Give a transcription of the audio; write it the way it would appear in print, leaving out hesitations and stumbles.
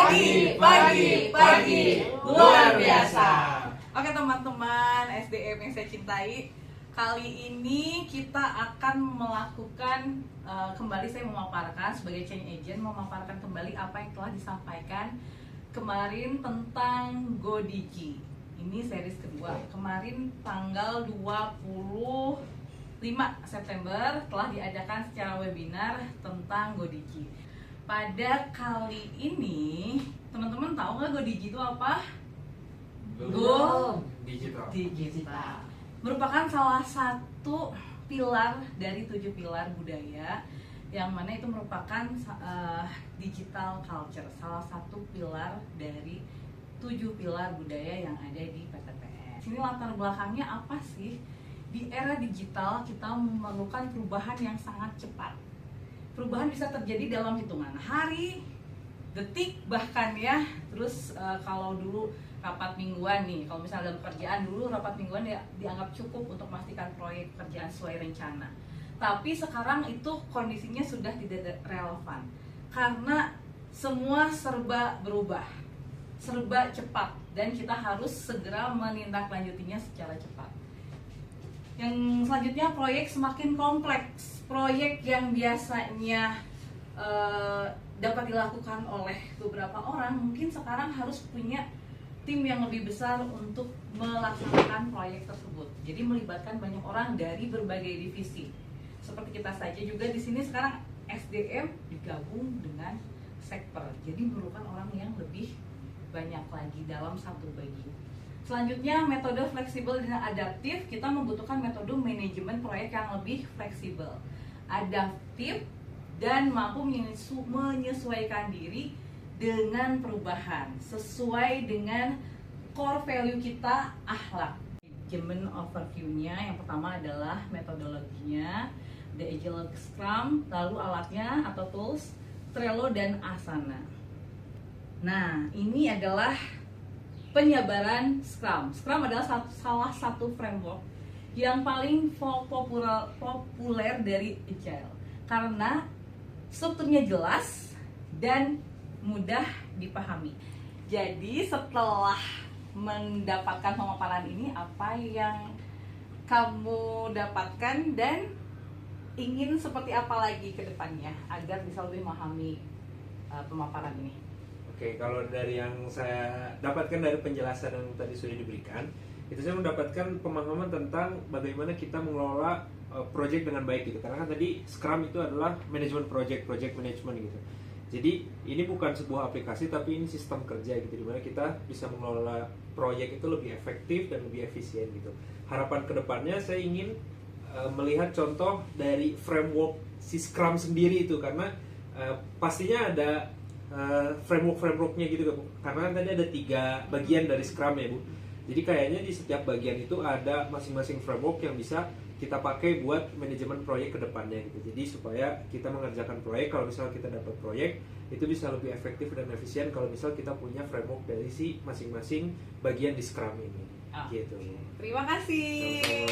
Pagi, luar biasa. Oke teman-teman SDM yang saya cintai, kali ini kita akan melakukan kembali saya memaparkan sebagai change agent, memaparkan kembali apa yang telah disampaikan kemarin tentang GoDigi. Ini series kedua. Kemarin tanggal 25 September telah diadakan secara webinar tentang GoDigi. Pada kali ini, teman-teman tahu nggak GoDigi itu apa? Digital. Merupakan salah satu pilar dari 7 pilar budaya, yang mana itu merupakan digital culture, salah satu pilar dari 7 pilar budaya yang ada di PTPS. Ini latar belakangnya apa sih? Di era digital kita memerlukan perubahan yang sangat cepat. Perubahan bisa terjadi dalam hitungan hari, detik bahkan ya. Terus kalau dulu rapat mingguan nih, kalau misalnya dalam pekerjaan dulu rapat mingguan ya dianggap cukup untuk memastikan proyek kerjaan sesuai rencana. Tapi sekarang itu kondisinya sudah tidak relevan karena semua serba berubah, serba cepat, dan kita harus segera menindaklanjutinya secara cepat. Yang selanjutnya, proyek semakin kompleks. Proyek yang biasanya dapat dilakukan oleh beberapa orang, mungkin sekarang harus punya tim yang lebih besar untuk melaksanakan proyek tersebut. Jadi melibatkan banyak orang dari berbagai divisi. Seperti kita saja juga di sini sekarang SDM digabung dengan sekper. Jadi memerlukan orang yang lebih banyak lagi dalam satu bagian. Selanjutnya, metode fleksibel dan adaptif. Kita membutuhkan metode manajemen proyek yang lebih fleksibel, adaptif, dan mampu menyesuaikan diri dengan perubahan sesuai dengan core value kita, akhlak. Manajemen overview-nya yang pertama adalah metodologinya, The Agile Scrum, lalu alatnya atau tools, Trello dan Asana. Nah, ini adalah penyebaran Scrum. Scrum adalah salah satu framework yang paling populer dari Agile karena strukturnya jelas dan mudah dipahami. Jadi setelah mendapatkan pemaparan ini, apa yang kamu dapatkan dan ingin seperti apa lagi ke depannya agar bisa lebih memahami pemaparan ini? Oke, kalau dari yang saya dapatkan dari penjelasan yang tadi sudah diberikan, itu saya mendapatkan pemahaman tentang bagaimana kita mengelola project dengan baik gitu. Karena kan tadi Scrum itu adalah manajemen project management gitu. Jadi ini bukan sebuah aplikasi, tapi ini sistem kerja gitu, dimana kita bisa mengelola proyek itu lebih efektif dan lebih efisien gitu. Harapan kedepannya saya ingin melihat contoh dari framework si Scrum sendiri itu, karena pastinya ada frameworknya gitu, karena kan tadi ada 3 bagian dari Scrum ya Bu. Jadi kayaknya di setiap bagian itu ada masing-masing framework yang bisa kita pakai buat manajemen proyek ke depannya gitu. Jadi supaya kita mengerjakan proyek, kalau misal kita dapat proyek itu bisa lebih efektif dan efisien kalau misal kita punya framework dari si masing-masing bagian di Scrum ini. Gitu. Terima kasih.